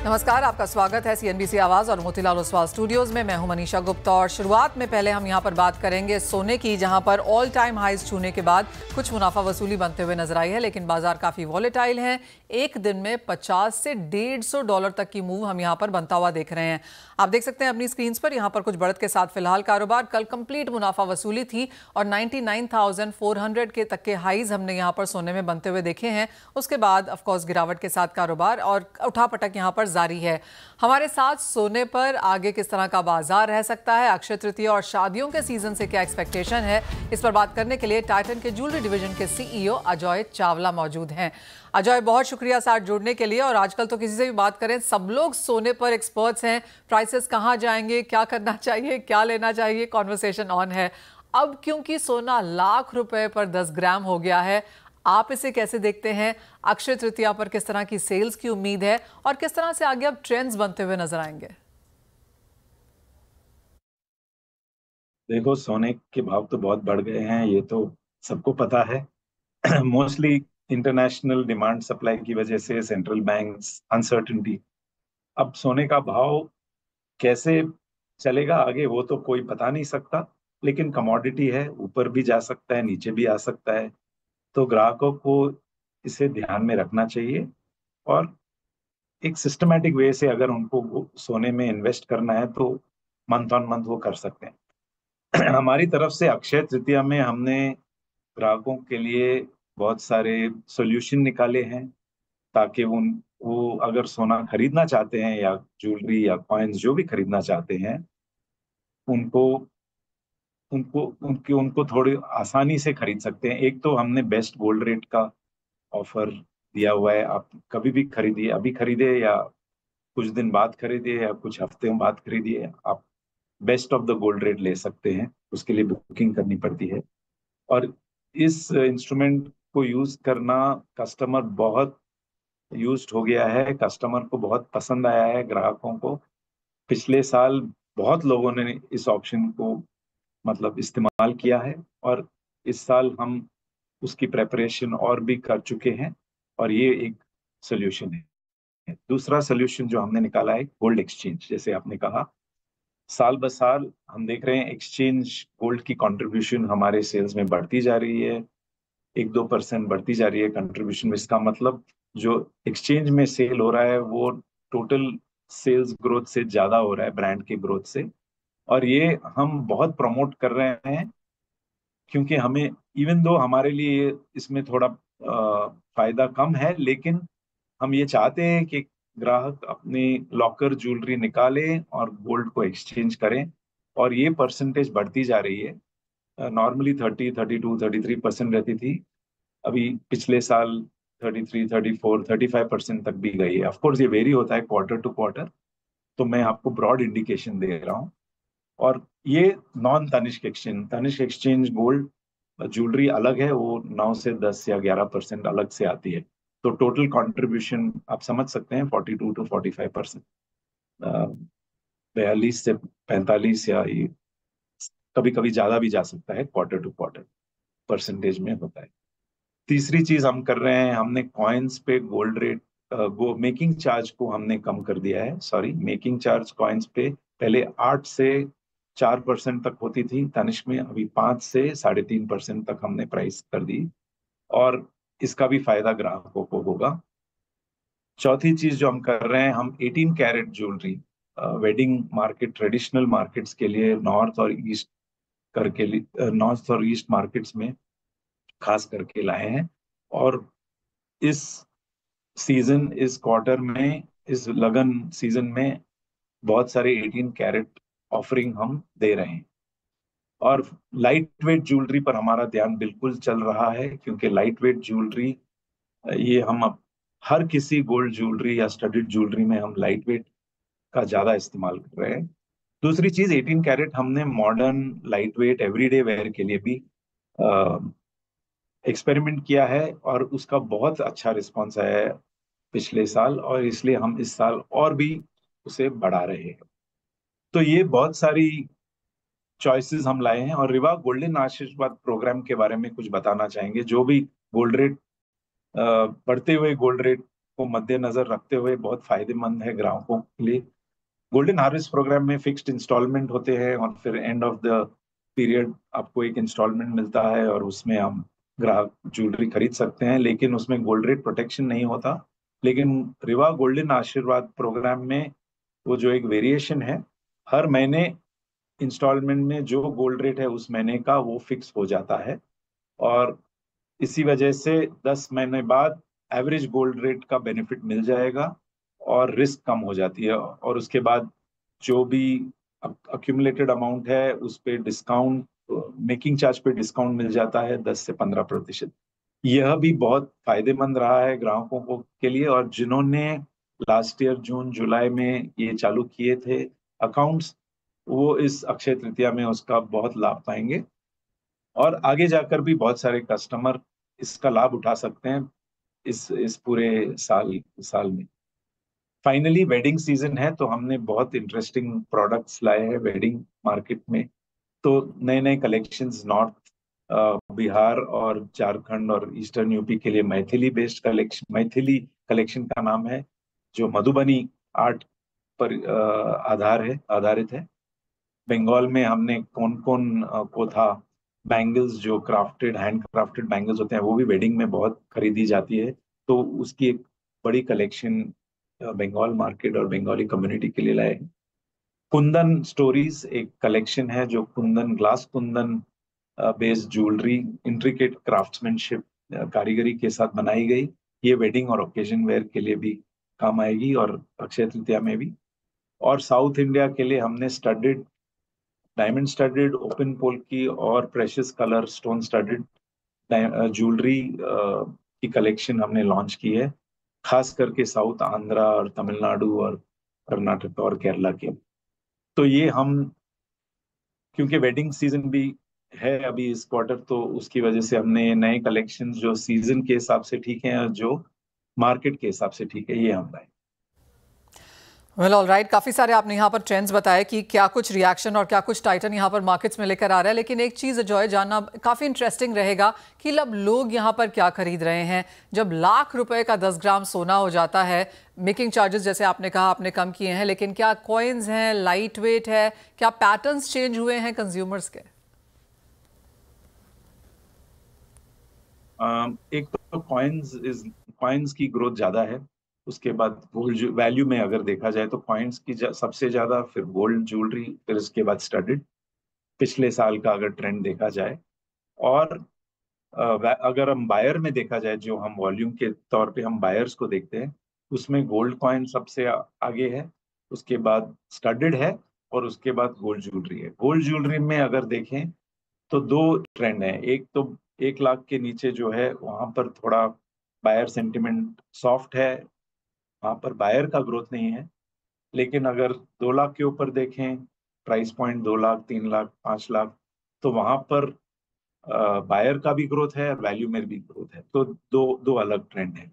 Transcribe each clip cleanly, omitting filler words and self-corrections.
नमस्कार, आपका स्वागत है सीएनबीसी आवाज और मोतीलाल ओसवाल स्टूडियोज में। मैं हूं मनीषा गुप्ता और शुरुआत में पहले हम यहां पर बात करेंगे सोने की, जहां पर ऑल टाइम हाइज छूने के बाद कुछ मुनाफा वसूली बनते हुए नजर आई है, लेकिन बाजार काफी वॉलेटाइल है। एक दिन में 50 से $150 तक की मूव हम यहां पर बनता हुआ देख रहे हैं। आप देख सकते हैं अपनी स्क्रीन पर, यहां पर कुछ बढ़त के साथ फिलहाल कारोबार। कल कंप्लीट मुनाफा वसूली थी और 99,400 के तक के हाइज हमने यहां पर सोने में बनते हुए देखे हैं। उसके बाद ऑफकोर्स गिरावट के साथ कारोबार और उठापटक यहां पर जारी है। हमारे साथ सोने पर आगे किस तरह का बाजार रह सकता है, अक्षय तृतीया और शादियों के सीजन से क्या एक्सपेक्टेशन है, इस पर बात करने के लिए टाइटन के ज्वेलरी डिवीजन के सीईओ अजय चावला मौजूद हैं। अजय, बहुत शुक्रिया साथ जुड़ने के लिए। और आजकल तो किसी से भी बात करें, सब लोग सोने पर एक्सपर्ट्स हैं। प्राइसेस कहां जाएंगे, क्या करना चाहिए, क्या लेना चाहिए, कॉन्वर्सेशन ऑन है। अब क्योंकि सोना लाख रुपए पर 10 ग्राम हो गया है, आप इसे कैसे देखते हैं? अक्षय तृतीया पर किस तरह की सेल्स की उम्मीद है और किस तरह से आगे अब ट्रेंड्स बनते हुए नजर आएंगे? देखो, सोने के भाव तो बहुत बढ़ गए हैं, ये तो सबको पता है। मोस्टली इंटरनेशनल डिमांड सप्लाई की वजह से, सेंट्रल बैंक्स अनसर्टिनिटी। अब सोने का भाव कैसे चलेगा आगे वो तो कोई बता नहीं सकता, लेकिन कमोडिटी है, ऊपर भी जा सकता है, नीचे भी आ सकता है। तो ग्राहकों को इसे ध्यान में रखना चाहिए और एक सिस्टमेटिक वे से अगर उनको वो सोने में इन्वेस्ट करना है तो मंथ ऑन मंथ वो कर सकते हैं। हमारी तरफ से अक्षय तृतीया में हमने ग्राहकों के लिए बहुत सारे सॉल्यूशन निकाले हैं, ताकि वो अगर सोना खरीदना चाहते हैं या ज्वेलरी या कॉइन्स जो भी खरीदना चाहते हैं, उनको उनको उनके उनको थोड़ी आसानी से खरीद सकते हैं। एक तो हमने बेस्ट गोल्ड रेट का ऑफर दिया हुआ है। आप कभी भी खरीदिए, अभी खरीदे या कुछ दिन बाद खरीदिए या कुछ हफ्ते बाद खरीदिए, आप best of the gold rate ले सकते हैं। उसके लिए बुकिंग करनी पड़ती है। और इस इंस्ट्रूमेंट को यूज करना कस्टमर बहुत यूज्ड हो गया है, कस्टमर को बहुत पसंद आया है, ग्राहकों को। पिछले साल बहुत लोगों ने इस ऑप्शन को मतलब इस्तेमाल किया है और इस साल हम उसकी प्रेपरेशन और भी कर चुके हैं और ये एक सोल्यूशन है। दूसरा सोल्यूशन जो हमने निकाला है, गोल्ड एक्सचेंज। जैसे आपने कहा, साल ब साल हम देख रहे हैं एक्सचेंज गोल्ड की कंट्रीब्यूशन हमारे सेल्स में बढ़ती जा रही है। 1-2% बढ़ती जा रही है कंट्रीब्यूशन में। इसका मतलब जो एक्सचेंज में सेल हो रहा है वो टोटल सेल्स ग्रोथ से ज्यादा हो रहा है, ब्रांड के ग्रोथ से। और ये हम बहुत प्रमोट कर रहे हैं, क्योंकि हमें, इवन दो हमारे लिए इसमें थोड़ा फायदा कम है, लेकिन हम ये चाहते हैं कि ग्राहक अपने लॉकर ज्वेलरी निकाले और गोल्ड को एक्सचेंज करें। और ये परसेंटेज बढ़ती जा रही है। नॉर्मली 30, 32, 33% रहती थी, अभी पिछले साल 33, 34, 35% तक भी गई है। ऑफकोर्स ये वेरी होता है क्वार्टर टू क्वार्टर, तो मैं आपको ब्रॉड इंडिकेशन दे रहा हूँ। और ये non Tanishq exchange, Tanishq exchange gold jewellery अलग है, वो 9 से 10 या 11% अलग से आती है। तो टोटल कंट्रीब्यूशन आप समझ सकते हैं, 42 to 45%, 42 से 45 या कभी कभी ज्यादा भी जा सकता है, क्वार्टर टू क्वार्टर परसेंटेज में होता है। तीसरी चीज हम कर रहे हैं, हमने कॉइन्स पे गोल्ड रेट, वो मेकिंग चार्ज को हमने कम कर दिया है। सॉरी, मेकिंग चार्ज कॉइन्स पे पहले 8 से 4% तक होती थी तनिष्क में, अभी 5 से 3.5% तक हमने प्राइस कर दी और इसका भी फायदा ग्राहकों को होगा। चौथी चीज जो हम कर रहे हैं, हम 18 carat jewellery wedding market, traditional markets के लिए, नॉर्थ और ईस्ट मार्केट्स में खास करके लाए हैं। और इस सीजन, इस क्वार्टर में, इस लगन सीजन में बहुत सारे 18 कैरेट ऑफरिंग हम दे रहे हैं। और लाइट वेट ज्वेलरी पर हमारा ध्यान बिल्कुल चल रहा है, क्योंकि लाइट वेट ज्वेलरी, ये हम अब हर किसी गोल्ड ज्वेलरी या स्टडीड ज्वेलरी में हम लाइट वेट का ज्यादा इस्तेमाल कर रहे हैं। दूसरी चीज, 18 कैरेट हमने modern light weight everyday where के लिए भी एक्सपेरिमेंट किया है और उसका बहुत अच्छा रिस्पॉन्स आया है पिछले साल, और इसलिए हम इस साल और भी उसे बढ़ा रहे हैं। तो ये बहुत सारी चॉइसेस हम लाए हैं। और रिवा गोल्डन आशीर्वाद प्रोग्राम के बारे में कुछ बताना चाहेंगे। जो भी गोल्ड रेट, बढ़ते हुए गोल्ड रेट को मद्देनजर रखते हुए बहुत फायदेमंद है ग्राहकों के लिए। गोल्डन हार्वेस्ट प्रोग्राम में फिक्स्ड इंस्टॉलमेंट होते हैं और फिर एंड ऑफ द पीरियड आपको एक इंस्टॉलमेंट मिलता है और उसमें हम ग्राहक ज्वेलरी खरीद सकते हैं, लेकिन उसमें गोल्ड रेट प्रोटेक्शन नहीं होता। लेकिन रिवा गोल्डन आशीर्वाद प्रोग्राम में वो जो एक वेरिएशन है, हर महीने इंस्टॉलमेंट में जो गोल्ड रेट है उस महीने का वो फिक्स हो जाता है और इसी वजह से 10 महीने बाद एवरेज गोल्ड रेट का बेनिफिट मिल जाएगा और रिस्क कम हो जाती है और उसके बाद जो भी अक्यूमुलेटेड अमाउंट है उस पे डिस्काउंट, मेकिंग चार्ज पे डिस्काउंट मिल जाता है 10 से 15%। यह भी बहुत फायदेमंद रहा है ग्राहकों को के लिए और जिन्होंने लास्ट ईयर जून जुलाई में ये चालू किए थे अकाउंट्स, वो इस अक्षय तृतीया में उसका बहुत लाभ पाएंगे और आगे जाकर भी बहुत सारे कस्टमर इसका लाभ उठा सकते हैं इस पूरे साल में। फाइनली वेडिंग सीजन है तो हमने बहुत इंटरेस्टिंग प्रोडक्ट्स लाए हैं वेडिंग मार्केट में। तो नए नए कलेक्शंस नॉर्थ बिहार और झारखंड और ईस्टर्न यूपी के लिए Maithili based collection, Maithili collection का नाम है, जो मधुबनी आर्ट पर आधारित है। बंगाल में हमने कौन कौन को था बैंगल्स, जो क्राफ्टेड हैंड क्राफ्टेड बैंगल्स होते हैं वो भी वेडिंग में बहुत खरीदी जाती है, तो उसकी एक बड़ी कलेक्शन बंगाल मार्केट और बंगाली कम्युनिटी के लिए लाए। कुंदन स्टोरीज एक कलेक्शन है जो Kundan, glass Kundan based jewellery, intricate craftsmanship कारीगरी के साथ बनाई गई। ये वेडिंग और ओकेजन वेयर के लिए भी काम आएगी और अक्षय तृतीया में भी। और साउथ इंडिया के लिए हमने studded, diamond studded, open pole की और precious colour stone studded jewellery की कलेक्शन हमने लॉन्च की है, खास करके साउथ आंध्रा और तमिलनाडु और कर्नाटक और केरला के। तो ये हम, क्योंकि वेडिंग सीजन भी है अभी इस क्वार्टर, तो उसकी वजह से हमने नए कलेक्शन जो सीजन के हिसाब से ठीक हैं और जो मार्केट के हिसाब से ठीक है, ये हम लाए। वेल ऑल राइट, काफ़ी सारे आपने यहाँ पर ट्रेंड्स बताए कि क्या कुछ रिएक्शन और क्या कुछ टाइटन यहाँ पर मार्केट्स में लेकर आ रहा है, लेकिन एक चीज़ जॉय जानना काफ़ी इंटरेस्टिंग रहेगा कि अब लोग यहाँ पर क्या खरीद रहे हैं। जब लाख रुपए का 10 ग्राम सोना हो जाता है, मेकिंग चार्जेस जैसे आपने कहा आपने कम किए हैं, लेकिन क्या कॉइन्स हैं, लाइट वेट है, क्या पैटर्न्स चेंज हुए हैं कंज्यूमर्स के? एक तो कॉइन्स की ग्रोथ ज़्यादा है, उसके बाद गोल्ड वैल्यू में अगर देखा जाए तो कॉइन्स की सबसे ज्यादा, फिर गोल्ड ज्वेलरी, फिर उसके बाद स्टडेड, पिछले साल का अगर ट्रेंड देखा जाए। और अगर हम बायर में देखा जाए, जो हम वॉल्यूम के तौर पे हम बायर्स को देखते हैं, उसमें गोल्ड कॉइन सबसे आगे है, उसके बाद स्टडेड है और उसके बाद गोल्ड ज्वेलरी है। गोल्ड ज्वेलरी में अगर देखें तो दो ट्रेंड है, एक तो 1 लाख के नीचे जो है वहां पर थोड़ा बायर सेंटिमेंट सॉफ्ट है, वहां पर बायर का ग्रोथ नहीं है। लेकिन अगर 2 लाख के ऊपर देखें, प्राइस पॉइंट 2 लाख, 3 लाख, 5 लाख, तो वहां पर बायर का भी ग्रोथ है, वैल्यू में भी ग्रोथ है। तो दो दो अलग ट्रेंड है।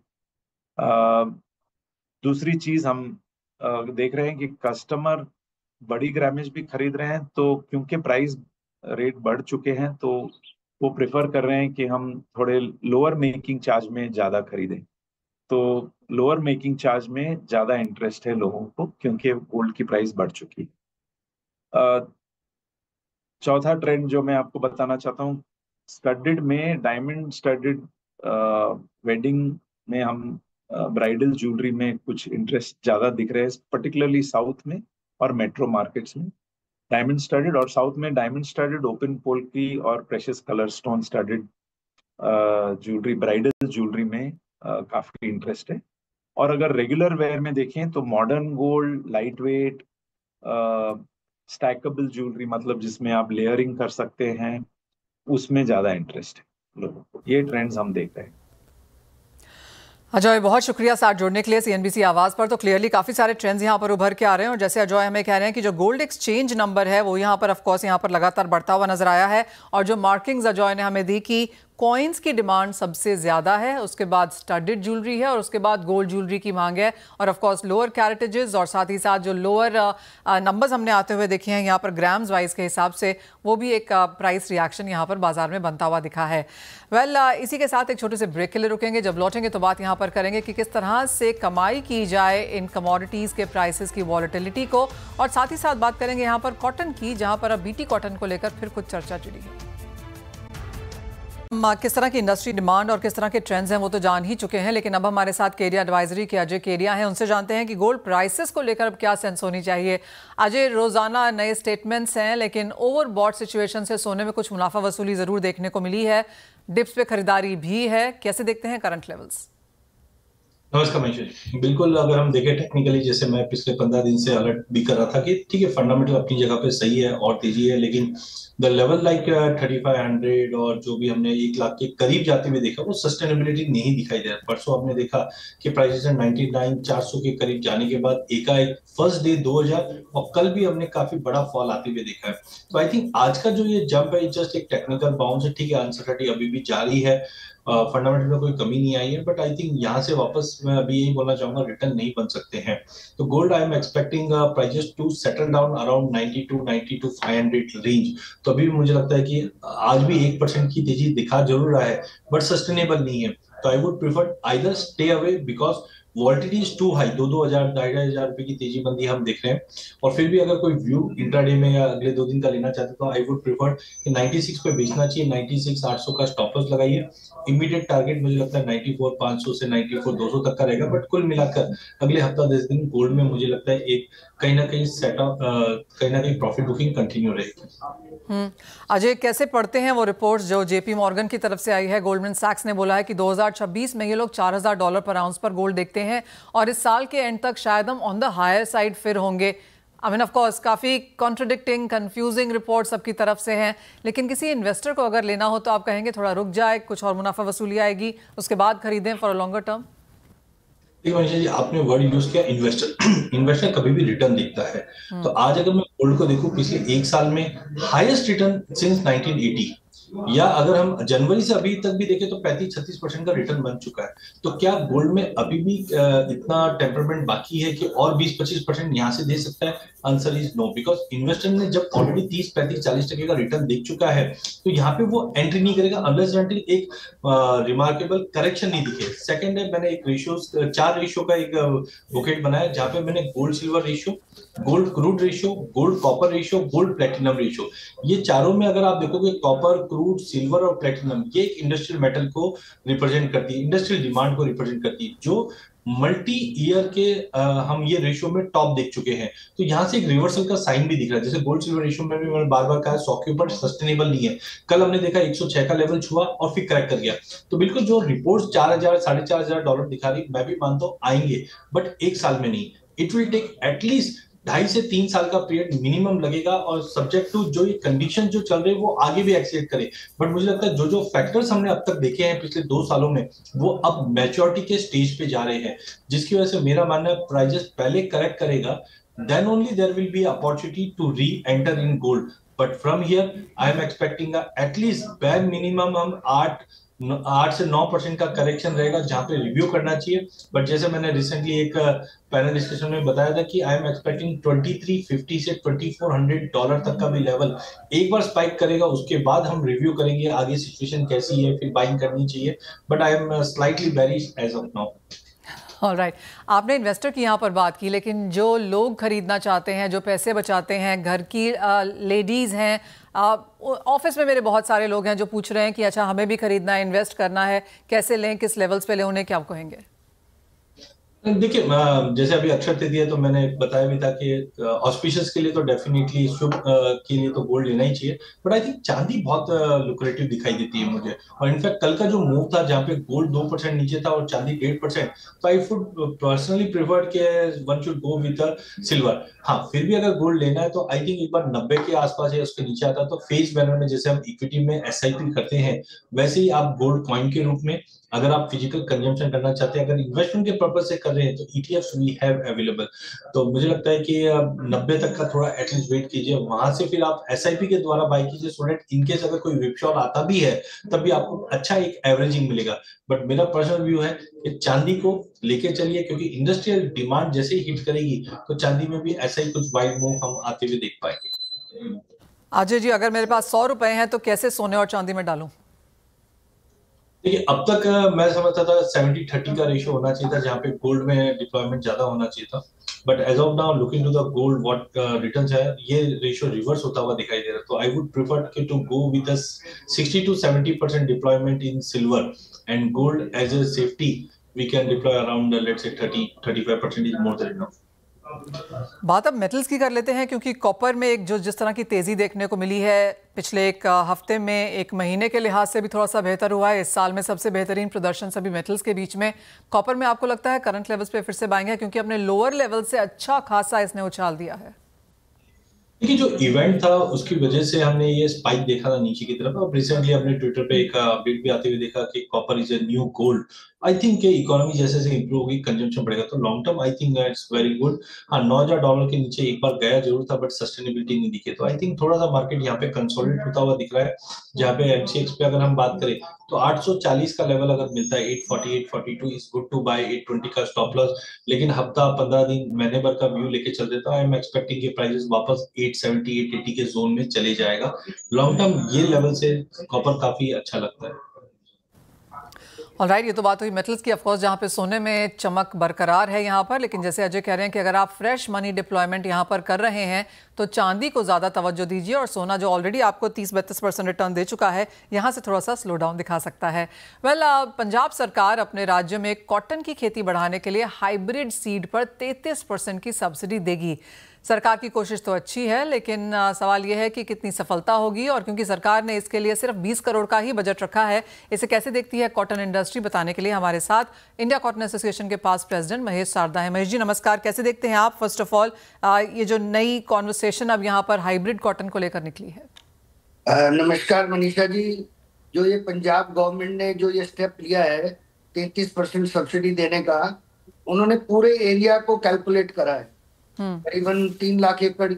दूसरी चीज हम देख रहे हैं कि कस्टमर बड़ी ग्रामेज भी खरीद रहे हैं, तो क्योंकि प्राइस रेट बढ़ चुके हैं तो वो प्रेफर कर रहे हैं कि हम थोड़े लोअर मेकिंग चार्ज में ज्यादा खरीदें। तो लोअर मेकिंग चार्ज में ज्यादा इंटरेस्ट है लोगों को, क्योंकि गोल्ड की प्राइस बढ़ चुकी है। चौथा ट्रेंड जो मैं आपको बताना चाहता हूँ, स्टडेड में, डायमंड स्टडेड वेडिंग में हम ब्राइडल ज्वेलरी में कुछ इंटरेस्ट ज्यादा दिख रहे हैं, पर्टिकुलरली साउथ में और मेट्रो मार्केट्स में। डायमंड स्टडेड और साउथ में डायमंड स्टडेड, ओपन पोल की और precious colour stone studded jewellery, bridal jewellery में काफी इंटरेस्ट है। और अगर रेगुलर वेयर में देखें तो modern gold, light weight, stackable jewellery, मतलब जिसमें आप लेयरिंग कर सकते हैं, उसमें ज्यादा इंटरेस्ट है लोगों को। ये ट्रेंड्स हम देख रहे हैं। अजय, बहुत शुक्रिया साथ जुड़ने के लिए सीएनबीसी आवाज़ पर। तो क्लियरली काफ़ी सारे ट्रेंड्स यहाँ पर उभर के आ रहे हैं और जैसे अजय हमें कह रहे हैं कि जो गोल्ड एक्सचेंज नंबर है वो यहाँ पर ऑफकोर्स यहाँ पर लगातार बढ़ता हुआ नजर आया है और जो मार्किंग्स अजय ने हमें दी कि कॉइन्स की डिमांड सबसे ज़्यादा है, उसके बाद स्टडेड ज्वेलरी है और उसके बाद गोल्ड ज्वेलरी की मांग है। और ऑफ कोर्स लोअर कैरेटेजेस और साथ ही साथ जो लोअर नंबर्स हमने आते हुए देखे हैं यहाँ पर ग्राम्स वाइज के हिसाब से, वो भी एक प्राइस रिएक्शन यहाँ पर बाजार में बनता हुआ दिखा है। इसी के साथ एक छोटे से ब्रेक के लिए रुकेंगे। जब लौटेंगे तो बात यहाँ पर करेंगे कि किस तरह से कमाई की जाए इन कमोडिटीज़ के प्राइसेस की वॉलेटिलिटी को, और साथ ही साथ बात करेंगे यहाँ पर कॉटन की, जहाँ पर अब बीटी कॉटन को लेकर फिर कुछ चर्चा जुड़ी है। किस तरह की इंडस्ट्री डिमांड और किस तरह के ट्रेंड्स हैं वो तो जान ही चुके हैं, लेकिन अब हमारे साथ केरिया एडवाइजरी के अजय केरिया हैं। उनसे जानते हैं कि गोल्ड प्राइसेस को लेकर अब क्या सेंस होनी चाहिए। अजय, रोजाना नए स्टेटमेंट्स हैं, लेकिन ओवरबॉट सिचुएशन से सोने में कुछ मुनाफा वसूली जरूर देखने को मिली है, डिप्स पे खरीदारी भी है। कैसे देखते हैं करंट लेवल्स? नमस्कार मनीष जी। बिल्कुल, अगर हम देखें टेक्निकली, जैसे मैं पिछले 15 दिन से अलर्ट भी कर रहा था कि ठीक है, फंडामेंटल अपनी जगह पे सही है और तेजी है, लेकिन द लेवल लाइक 3500 और जो भी हमने 1 लाख के करीब जाते हुए देखा, वो सस्टेनेबिलिटी नहीं दिखाई दे रहा। परसों आपने देखा कि प्राइसेस 99,400 के करीब जाने के बाद एकाएक फर्स्ट डे 2000 और कल भी हमने काफी बड़ा फॉल आते हुए देखा है। तो आई थिंक आज का जो ये जंप है जस्ट एक टेक्निकल बाउंस है। ठीक है, अनसर्टेनिटी अभी भी जारी है, फंडामेंटल में कोई कमी नहीं आई है, बट आई थिंक यहाँ से वापस मैं अभी यही बोलना चाहूंगा, रिटर्न नहीं बन सकते हैं। तो gold I am expecting prices to settle down around 92,500 range. तो अभी भी मुझे लगता है कि आज भी 1% की तेजी दिखा जरूर रहा है, बट सस्टेनेबल नहीं है। तो I would prefer either stay away, because volatility is too high. 2,000 2,500 रुपए की तेजी बंदी हम देख रहे हैं। और फिर भी अगर कोई व्यू इंट्राडे में या अगले 2 दिन का लेना चाहते तो आई वुड प्रिफर कि 96 पे बेचना चाहिए। 96,800 का स्टॉप लॉस लगाइए। इमीडिएट टारगेट मुझे लगता है 94,500 से 94,200 तक का रहेगा। बट कुल मिलाकर अगले हफ्ता 10 दिन गोल्ड में मुझे लगता है एक कहीं ना कहीं सेटअप, कहीं ना कहीं प्रॉफिट बुकिंग कंटिन्यू रहेगी। अजय, कैसे पढ़ते हैं वो रिपोर्ट्स जो जेपी मॉर्गन की तरफ से आई है? गोल्डमैन सैक्स ने बोला है कि 2026 में ये लोग $4,000 पर आउंस पर गोल्ड देखते हैं और इस साल के एंड तक शायद हम ऑन द हायर साइड फिर होंगे। आई मीन ऑफ कोर्स काफ़ी कॉन्ट्रडिक्टिंग, कंफ्यूजिंग रिपोर्ट सबकी तरफ से हैं, लेकिन किसी इन्वेस्टर को अगर लेना हो तो आप कहेंगे थोड़ा रुक जाए, कुछ और मुनाफा वसूली आएगी, उसके बाद खरीदें for a longer term? Manisha ji, आपने वर्ड यूज किया इन्वेस्टर। इन्वेस्टर कभी भी रिटर्न देखता है। तो आज अगर मैं गोल्ड को देखूं, पिछले 1 साल में हाईएस्ट रिटर्न सिंस 1980, या अगर हम जनवरी से अभी तक भी देखें तो 35-36% का रिटर्न बन चुका है। तो क्या गोल्ड में अभी भी इतना टेम्परमेंट बाकी है कि और 20-25% यहाँ से दे सकता है? Answer is no, because investor ने जब ऑलरेडी 30-35-40% का रिटर्न देख चुका है, तो यहाँ पे वो एंट्री नहीं करेगा अनलेस अनटिल एक रिमार्केबल करेक्शन नहीं दिखे। सेकंड है, मैंने एक रेशियो 4 रेशियो का एक बुकेट बनाया, जहां पे मैंने gold silver ratio, gold crude ratio, gold copper ratio, gold platinum ratio, ये चारों में अगर आप देखोगे कॉपर, क्रूड, सिल्वर और प्लेटिनम, ये एक इंडस्ट्रियल मेटल को रिप्रेजेंट करती है, इंडस्ट्रियल डिमांड को रिप्रेजेंट करती है, जो मल्टी ईयर के हम ये रेशियो में टॉप देख चुके हैं। तो यहाँ से एक रिवर्सल का साइन भी दिख रहा है। जैसे गोल्ड सिल्वर रेशियो में भी मैंने बार बार कहा 100 के ऊपर सस्टेनेबल नहीं है। कल हमने देखा 106 का लेवल छुआ और फिर करेक्ट कर गया। तो बिल्कुल जो रिपोर्ट्स 4,000 $4,500 दिखा रही, मैं भी मानता हूँ आएंगे, बट 1 साल में नहीं। इट विल टेक एटलीस्ट 2.5 से 3 साल का पीरियड मिनिमम लगेगा, और सब्जेक्ट टू जो ये कंडीशन जो चल रहे हैं वो आगे भी एक्सेलेरेट करे। बट मुझे लगता है जो जो फैक्टर्स हमने अब तक देखे हैं पिछले 2 सालों में, वो अब मैच्योरिटी के स्टेज पे जा रहे हैं, जिसकी वजह से मेरा मानना है प्राइजेस पहले करेक्ट करेगा, then only there will be opportunity to reenter in gold. But from here I am expecting at least bare minimum हम 8 से 9% का करेक्शन रहेगा, जहां पे रिव्यू करना चाहिए। बट जैसे मैंने रिसेंटली एक पैनल डिस्कशन में बताया था कि आई एम एक्सपेक्टिंग 2350 से $2,400 तक का भी लेवल एक बार स्पाइक करेगा, उसके बाद हम रिव्यू करेंगे आगे सिचुएशन कैसी है, फिर बाइंग करनी चाहिए। But I am slightly bearish as of now. Alright, आपने इन्वेस्टर की यहाँ पर बात की, लेकिन जो लोग खरीदना चाहते हैं, जो पैसे बचाते हैं, घर की लेडीज़ हैं, ऑफिस में मेरे बहुत सारे लोग हैं जो पूछ रहे हैं कि अच्छा हमें भी खरीदना है, इन्वेस्ट करना है, कैसे लें, किस लेवल्स पे लें, उन्हें क्या कहेंगे? देखिए, जैसे अभी अक्षर तृतीया तो मैंने बताया भी था कि ऑस्पिशियस के लिए तो डेफिनेटली शुभ के लिए तो गोल्ड लेना ही चाहिए। बट आई थिंक चांदी बहुत लुक्रेटिव दिखाई देती है मुझे। और इनफैक्ट कल का जो मूव था जहाँ पे गोल्ड 2% नीचे था और चांदी 1.5%, तो आई वुड पर्सनली प्रिफर के one should go with silver. हाँ, फिर भी अगर गोल्ड लेना है तो आई थिंक एक बार 90 के आसपास या उसके नीचे आता तो फेस वैल्यू में, जैसे हम इक्विटी में SIP करते हैं, वैसे ही आप गोल्ड कॉइन के रूप में अगर आप फिजिकल कंजम्पशन करना चाहते हैं, अगर इन्वेस्टमेंट के पर्पज से कर रहे हैं, तो ईटीएफ्स वी हैव अवेलेबल। तो मुझे लगता है कि 90 तक का थोड़ा एटलीस्ट वेट कीजिए, वहां से फिर आप एसआईपी के द्वारा बाय कीजिए, सो दैट इनकेस अगर कोई विपशॉल आता भी है तब भी आपको अच्छा एक एवरेजिंग मिलेगा। बट मेरा पर्सनल व्यू है कि चांदी को लेके चलिए, क्योंकि इंडस्ट्रियल डिमांड जैसे ही हिट करेगी तो चांदी में भी ऐसा ही कुछ वाइड मूव हम आते हुए देख पाएंगे। अजय जी, अगर मेरे पास 100 रुपए हैं तो कैसे सोने और चांदी में डालूं? देखिए, अब तक मैं समझता था 70-30 का रेशियो होना चाहिए था, जहां पे गोल्ड में डिप्लॉयमेंट ज्यादा होना चाहिए था। But as of now looking to the gold what returns है, ये रेशियो रिवर्स होता हुआ दिखाई दे रहा है। तो I would prefer to go with 60-70% deployment in silver and gold as a safety. We can deploy around let's say 30-35% is more than enough. बात अब मेटल्स की कर लेते हैं, क्योंकि कॉपर में एक जो जिस तरह की तेजी देखने को मिली है पिछले एक हफ्ते में, एक महीने के लिहाज से भी थोड़ा सा बेहतर हुआ है। इस साल में सबसे बेहतरीन प्रदर्शन सभी मेटल्स के बीच में। कॉपर में आपको लगता है करंट लेवल्स पे फिर से बाइंग है, क्योंकि अपने लोअर लेवल से अच्छा खासा इसने उछाल दिया है? देखिए, जो इवेंट था उसकी वजह से हमने ये स्पाइक देखा था नीचे की तरफ। अब रिसेंटली हमने ट्विटर पे एक अपडेट भी आते हुए देखा कि copper is a new gold. I think कि इकोनॉमी जैसे जैसे इंप्रूव होगी, कंजम्पशन बढ़ेगा, तो long term I think it's very good. हाँ, $9,000 के नीचे एक बार गया जरूर था, बट सस्टेनेबिलिटी नहीं दिखे। तो आई थिंक थोड़ा सा मार्केट यहाँ पे कंसोलिडेट होता हुआ दिख रहा है। जहाँ पे एमसीएक्स पे अगर हम बात करें तो 840 का लेवल अगर मिलता है, 840 842 इज गुड टू बाय, 820 का स्टॉप लॉस। लेकिन हफ्ता 15 दिन महीने भर का व्यू लेके चल देता है, आई एम एक्सपेक्टिंग कि प्राइसेस वापस 870 880 के जोन में चले जाएगा। लॉन्ग टर्म ये लेवल से कॉपर काफी अच्छा लगता है। ऑलराइट, ये तो बात हुई मेटल्स की। ऑफकोर्स जहाँ पे सोने में चमक बरकरार है यहाँ पर, लेकिन जैसे अजय कह रहे हैं कि अगर आप फ्रेश मनी डिप्लॉयमेंट यहाँ पर कर रहे हैं तो चांदी को ज़्यादा तवज्जो दीजिए, और सोना जो ऑलरेडी आपको 30-32% रिटर्न दे चुका है, यहाँ से थोड़ा सा स्लो डाउन दिखा सकता है। पंजाब सरकार अपने राज्य में कॉटन की खेती बढ़ाने के लिए हाइब्रिड सीड पर 33% की सब्सिडी देगी। सरकार की कोशिश तो अच्छी है, लेकिन सवाल यह है कि कितनी सफलता होगी, और क्योंकि सरकार ने इसके लिए सिर्फ 20 करोड़ का ही बजट रखा है, इसे कैसे देखती है कॉटन इंडस्ट्री, बताने के लिए हमारे साथ इंडिया कॉटन एसोसिएशन के पास प्रेसिडेंट महेश सारदा है। महेश जी नमस्कार, कैसे देखते हैं आप फर्स्ट ऑफ ऑल ये जो नई कॉन्वर्सेशन अब यहाँ पर हाइब्रिड कॉटन को लेकर निकली है? नमस्कार मनीषा जी, जो ये पंजाब गवर्नमेंट ने जो ये स्टेप लिया है 33% सब्सिडी देने का, उन्होंने पूरे एरिया को कैलकुलेट करा है। करीबन 3 लाख एकड़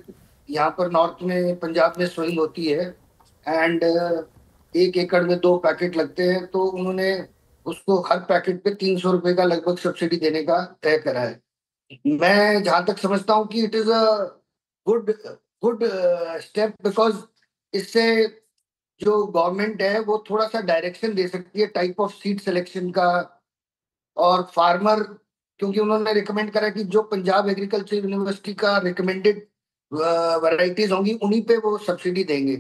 यहाँ पर नॉर्थ में पंजाब में सोइल होती है, एंड 1 एकड़ में 2 पैकेट लगते हैं, तो उन्होंने उसको हर पैकेट पे 300 रुपए का लगभग सब्सिडी देने का तय करा है। मैं जहां तक समझता हूँ कि it is a good step, because इससे जो गवर्नमेंट है वो थोड़ा सा डायरेक्शन दे सकती है टाइप ऑफ सीड सिलेक्शन का, और फार्मर, क्योंकि उन्होंने रिकमेंड करा कि जो पंजाब एग्रीकल्चर यूनिवर्सिटी का रिकमेंडेड वैरायटीज होंगी उन्हीं पे वो सब्सिडी देंगे,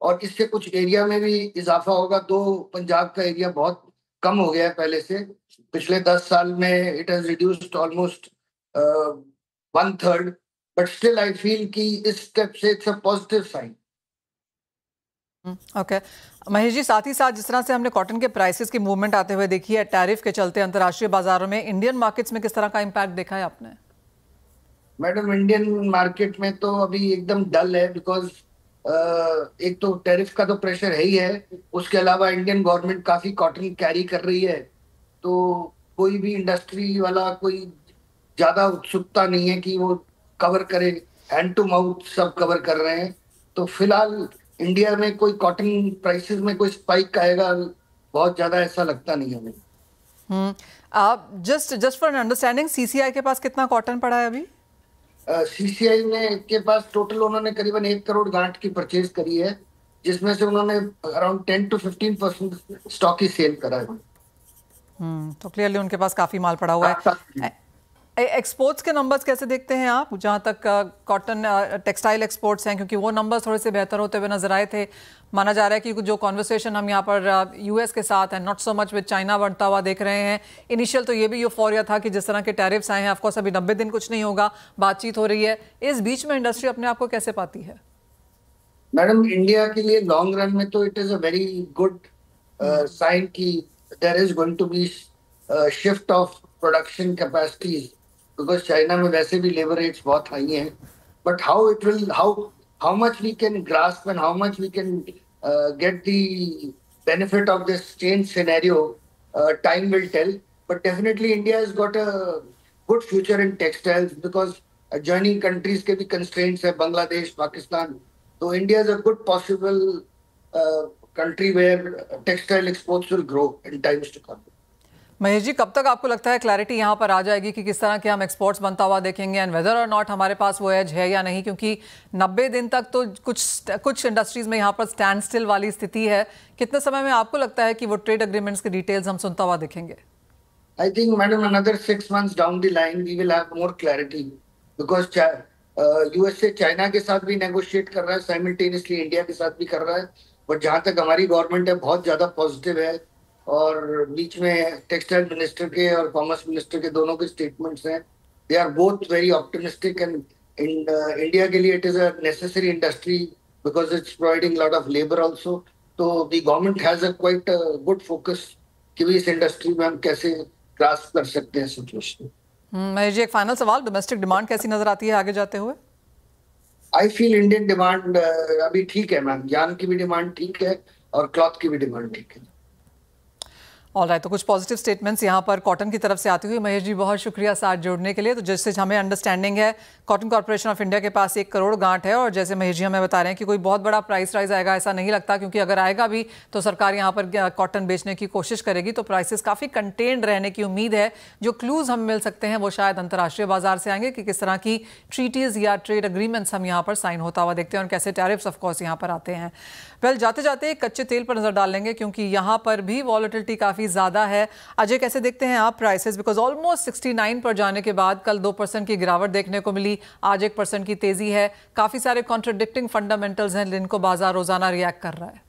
और इससे कुछ एरिया में भी इजाफा होगा। तो पंजाब का एरिया बहुत कम हो गया है पहले से, पिछले 10 साल में it has reduced almost 1/3, but still I feel कि इस स्टेप से it's a positive sign. Okay Mahesh ji, साथ ही साथ जिस तरह से हमने कॉटन के प्राइसेस की मूवमेंट आते हुए देखी है, टैरिफ के चलते अंतर्राष्ट्रीय बाजारों में, इंडियन मार्केट्स में किस तरह का इम्पैक्ट देखा है आपने? मैडम, इंडियन मार्केट में तो अभी एकदम डल है, बिकॉज एक तो टैरिफ का तो प्रेशर है ही है, उसके अलावा इंडियन गवर्नमेंट काफी कॉटन कैरी कर रही है, तो कोई भी इंडस्ट्री वाला कोई ज्यादा उत्सुकता नहीं है कि वो कवर करे, हैंड टू माउथ सब कवर कर रहे हैं। तो फिलहाल इंडिया में कोई कॉटन प्राइसेस में कोई स्पाइक आएगा बहुत ज्यादा ऐसा लगता नहीं हमें। आप just for an understanding, CCI के पास कितना कॉटन पड़ा है अभी? सीसीआई में के पास टोटल उन्होंने करीबन 1 करोड़ गांठ की परचेज करी है, जिसमें से उन्होंने अराउंड 10-15% स्टॉक ही सेल करा है। तो क्लियरली उनके पास काफी माल पड़ा हुआ है। एक्सपोर्ट्स के नंबर्स कैसे देखते हैं आप, जहां तक कॉटन टेक्सटाइल एक्सपोर्ट्स हैं, क्योंकि वो नंबर्स थोड़े से बेहतर होते हुए नजर आए थे। माना जा रहा है कि जो कॉन्वर्सेशन हम यहाँ पर यूएस के साथ है, not so much with China, बढ़ता हुआ देख रहे हैं। इनिशियल तो ये भी यूफोरिया था कि जिस तरह के टैरिफ्स आए हैं, ऑफकोर्स अभी 90 दिन कुछ नहीं होगा, बातचीत हो रही है। इस बीच में इंडस्ट्री अपने आप को कैसे पाती है? मैडम, इंडिया के लिए लॉन्ग रन में तो it is a very good sign कि there is going to be shift of production capacities, because China में वैसे भी लेबर रेट्स बहुत हाई हैं। But how much we can grasp and how much we can get the benefit of this change scenario, time will tell. But definitely India has got a good future in textiles because adjoining countries के भी constraints है, Bangladesh, Pakistan. So India is a good possible country where textile exports will grow in times to come. Mahesh ji, कब तक आपको लगता है clarity यहाँ पर आ जाएगी कि किस तरह के हम एक्सपोर्ट्स बनता हुआ देखेंगे एंड वेदर और नॉट हमारे पास वो एज है या नहीं? क्योंकि 90 दिन तक तो कुछ इंडस्ट्रीज में यहाँ पर स्टैंड स्टिल वाली स्थिति है. कितने समय में आपको लगता है कि वो ट्रेड एग्रीमेंट्स के डिटेल्स हम सुनता हुआ देखेंगे? I think, madam, another 6 months down the line, we will have more clarity because USA China के साथ भी नेगोशिएट कर रहा है, साइमल्टेनियसली इंडिया के साथ भी कर रहा है. और जहाँ तक हमारी गवर्नमेंट है बहुत ज्यादा पॉजिटिव है. और बीच में टेक्सटाइल मिनिस्टर के और कॉमर्स मिनिस्टर के दोनों के स्टेटमेंट्स हैं. They are both very optimistic and India के लिए it is a necessary industry because it's providing lot of labour also. तो the government has a quite good focus कि भी इस इंडस्ट्री में हम कैसे ग्रास्प कर सकते हैं सिचुएशन. महेश जी, एक फाइनल सवाल, डोमेस्टिक डिमांड कैसी नजर आती है आगे जाते हुए? आई फील इंडियन डिमांड अभी ठीक है मैम. यार्न की भी डिमांड ठीक है और क्लॉथ की भी डिमांड ठीक है. ऑलराइट, तो कुछ पॉजिटिव स्टेटमेंट्स यहाँ पर कॉटन की तरफ से आती हुई. महेश जी, बहुत शुक्रिया साथ जोड़ने के लिए. तो जैसे हमें अंडरस्टैंडिंग है, कॉटन कॉर्पोरेशन ऑफ इंडिया के पास 1 करोड़ गांठ है और जैसे महेश जी हमें बता रहे हैं कि कोई बहुत बड़ा प्राइस राइज आएगा ऐसा नहीं लगता, क्योंकि अगर आएगा भी तो सरकार यहाँ पर कॉटन बेचने की कोशिश करेगी. तो प्राइसेस काफ़ी कंटेन्ड रहने की उम्मीद है. जो क्लूज हम मिल सकते हैं वो शायद अंतर्राष्ट्रीय बाजार से आएंगे कि किस तरह की ट्रीटीज या ट्रेड एग्रीमेंट्स हम यहाँ पर साइन होता हुआ देखते हैं और कैसे टैरिफ्स ऑफकोर्स यहाँ पर आते हैं. वेल, जाते जाते कच्चे तेल पर नजर डाल लेंगे क्योंकि यहाँ पर भी वॉलेटिलिटी काफ़ी ज़्यादा है. अजय, कैसे देखते हैं आप प्राइसेस? बिकॉज ऑलमोस्ट 69 पर जाने के बाद कल 2% की गिरावट देखने को मिली, आज 1% की तेजी है. काफ़ी सारे कॉन्ट्रडिक्टिंग फंडामेंटल्स हैं जिनको बाजार रोजाना रिएक्ट कर रहा है.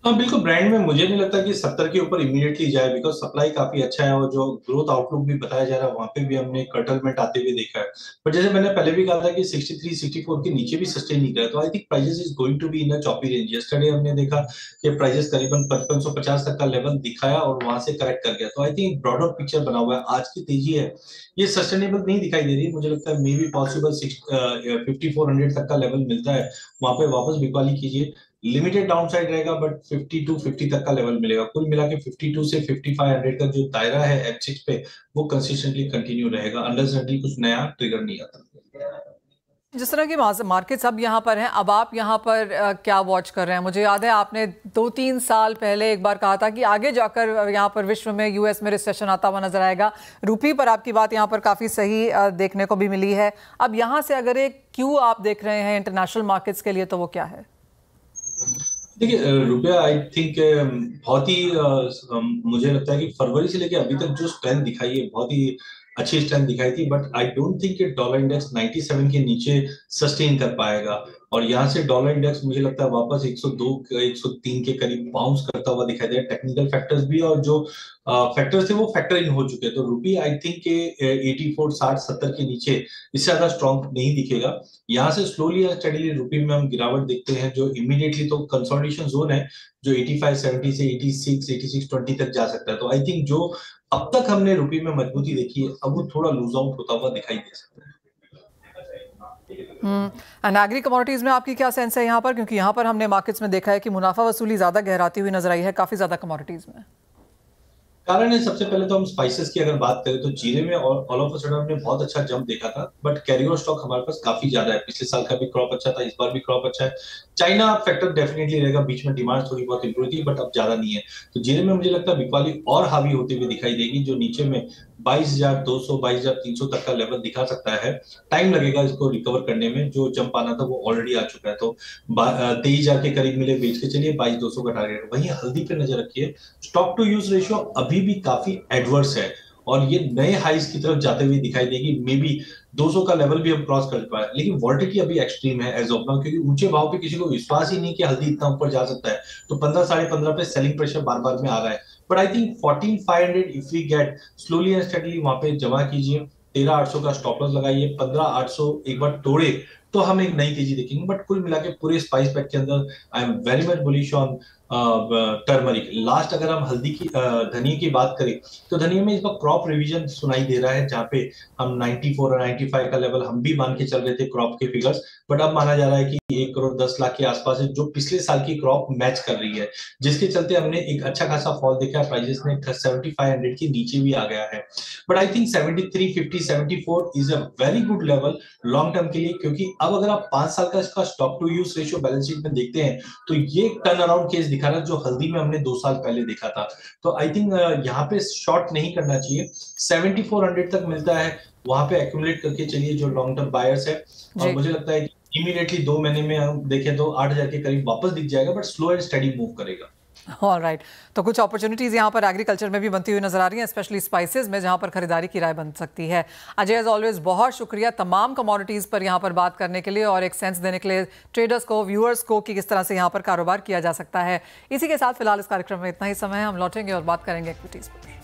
हाँ बिल्कुल, ब्रांड में मुझे नहीं लगता कि 70 के ऊपर इमीडिएटली जाए बिकॉज सप्लाई काफी अच्छा है और जो ग्रोथ आउटलुक भी बताया जा रहा है वहां पे भी हमने कर्टलमेंट आते हुए देखा है. बट जैसे मैंने पहले भी कहा था कि 63 64 के नीचे भी सस्टेन नहीं करा, तो I think prices is going to be in a choppy range. Yesterday हमने देखा कि प्राइसेस करीबन 5550 तक का लेवल दिखाया और वहां से करेक्ट कर गया. तो आई थिंक ब्रॉडर पिक्चर बना हुआ है. आज की तेजी है ये सस्टेनेबल नहीं दिखाई दे रही. मुझे लगता है मे बी पॉसिबल 5400 तक का लेवल मिलता है, वहां पे वापस बिकवाली कीजिए. लिमिटेड डाउनसाइड रहेगा बट 5250 तक का लेवल मिलेगा. कुल मिला के 52 से 5500 का जो दायरा है F6 पे वो कंसिस्टेंटली कंटिन्यू रहेगा अनलेस कुछ नया ट्रिगर नहीं आता. जिस तरह की मार्केट्स अब यहाँ पर हैं, अब आप यहाँ पर क्या वॉच कर रहे हैं? मुझे याद है आपने 2-3 साल पहले एक बार कहा था कि आगे जाकर यहाँ पर विश्व में यूएस में रिसेशन आता हुआ नजर आएगा. रूपी पर आपकी बात यहाँ पर काफ़ी सही देखने को भी मिली है. अब यहाँ से अगर एक क्यू आप देख रहे हैं इंटरनेशनल मार्केट्स के लिए तो वो क्या है? देखिए, रुपया आई थिंक बहुत ही मुझे लगता है कि फरवरी से लेके अभी तक जो स्ट्रेंथ दिखाई है बहुत ही अच्छी स्ट्रेंथ दिखाई थी. बट आई डोंट थिंक कि डॉलर इंडेक्स 97 के नीचे सस्टेन कर पाएगा और यहाँ से डॉलर इंडेक्स मुझे लगता है वापस 102 103 के करीब बाउंस करता हुआ दिखाई दे. टेक्निकल फैक्टर्स भी और जो फैक्टर्स थे वो फैक्टर इन हो चुके हैं. तो रुपी आई थिंक के 84 60 70 के नीचे इससे ज्यादा स्ट्रॉन्ग नहीं दिखेगा. यहाँ से स्लोली और स्टडीली रुपी में हम गिरावट देखते हैं जो इमीडिएटली तो कंसोलिडेशन जोन है जो 85 70 से 86 86 20 तक जा सकता है. तो आई थिंक जो अब तक हमने रुपी में मजबूती देखी है अब वो थोड़ा लूज आउट होता हुआ दिखाई दे सकता है. एग्री कमोडिटीज में आपकी क्या सेंस है यहाँ पर? क्योंकि यहाँ पर हमने मार्केट्स में देखा है कि मुनाफा वसूली ज्यादा गहराती हुई नजर आई है काफी ज्यादा कमोडिटीज में. कारण है सबसे पहले तो हम स्पाइसेस की अगर बात करें तो जीरे में ऑल ऑफ अ सडन हमने बहुत अच्छा जंप देखा था बट कैरी ओवर स्टॉक हमारे पास काफी ज्यादा है. पिछले साल का भी क्रॉप अच्छा था, इस बार भी क्रॉप अच्छा है. चाइना फैक्टर डेफिनेटली रहेगा, बीच में डिमांड थोड़ी बहुत इंप्रूव थी बट अब ज्यादा नहीं है. तो जीरे में मुझे लगता है बिकवाली और हावी होते हुए दिखाई देगी जो नीचे में 22,200 22,300 तक का लेवल दिखा सकता है. टाइम लगेगा इसको रिकवर करने में. जो जंप आना था वो ऑलरेडी आ चुका है. तो 23,000 के करीब मिले बेच के चलिए 22,200 का टारगेट. वहीं हल्दी पे नजर रखिए, स्टॉक टू यूज रेशियो अभी भी काफी एडवर्स है और ये नए हाइस की तरफ जाते हुए दिखाई देगी. मे बी 200 का लेवल भी हम क्रॉस कर पाए लेकिन वॉल्टिलिटी अभी एक्सट्रीम है एज ऑफ नाउ क्योंकि ऊंचे भाव पे किसी को विश्वास ही नहीं कि हल्दी इतना ऊपर जा सकता है. तो 15 15.5 पे सेलिंग प्रेशर बार बार में आ रहा है. But I think 14,500 if we get slowly and steadily वहां पे जमा कीजिए. 13,800 का स्टॉप लॉस लगाइए. 15,800 एक बार तोड़े तो हम एक नई तेजी देखेंगे. बट कुल मिला के पूरे स्पाइस पैक के अंदर I am very much bullish on turmeric. Last अगर हम हल्दी की धनिया की बात करें तो धनिया में इस बार क्रॉप रिवीजन सुनाई दे रहा है, जहां पे हम 94 और 95 का लेवल हम भी मान के चल रहे थे क्रॉप के फिगर्स, बट अब माना जा रहा है कि 1 करोड़ 10 लाख के आसपास है, जो पिछले साल की क्रॉप मैच कर रही है, जिसके चलते हमने एक अच्छा खासा फॉल देखा है। प्राइसेस ने 7500 के नीचे भी आ गया है, but I think 7350 74 is a very good level long term के लिए, क्योंकि अब अगर आप 5 साल का इसका stock to use ratio balance sheet में देखते हैं तो ये टर्न अराउंड केस दिखा रहा है जो हल्दी में हमने 2 साल पहले देखा था। तो आई थिंक यहाँ पे शॉर्ट नहीं करना चाहिए, 7400 तक मिलता है, वहां पे एक्यूमुलेट करके चलिए जो लॉन्ग टर्म बायर्स है। और मुझे लगता है कि इमीडिएटली 2 महीने में हम देखें तो 8000 के करीब वापस दिख जाएगा, but slow and study move करेगा। ऑलराइट, तो कुछ अपॉर्चुनिटीज यहाँ पर एग्रीकल्चर में भी बनती हुई नजर आ रही हैं, स्पेशली स्पाइसेस में, जहाँ पर खरीदारी की राय बन सकती है। अजय एज ऑलवेज बहुत शुक्रिया तमाम कमोडिटीज पर यहाँ पर बात करने के लिए और एक सेंस देने के लिए ट्रेडर्स को, व्यूअर्स को कि किस तरह से यहाँ पर कारोबार किया जा सकता है। इसी के साथ फिलहाल इस कार्यक्रम में इतना ही समय है, हम लौटेंगे और बात करेंगे इक्विटीज पर।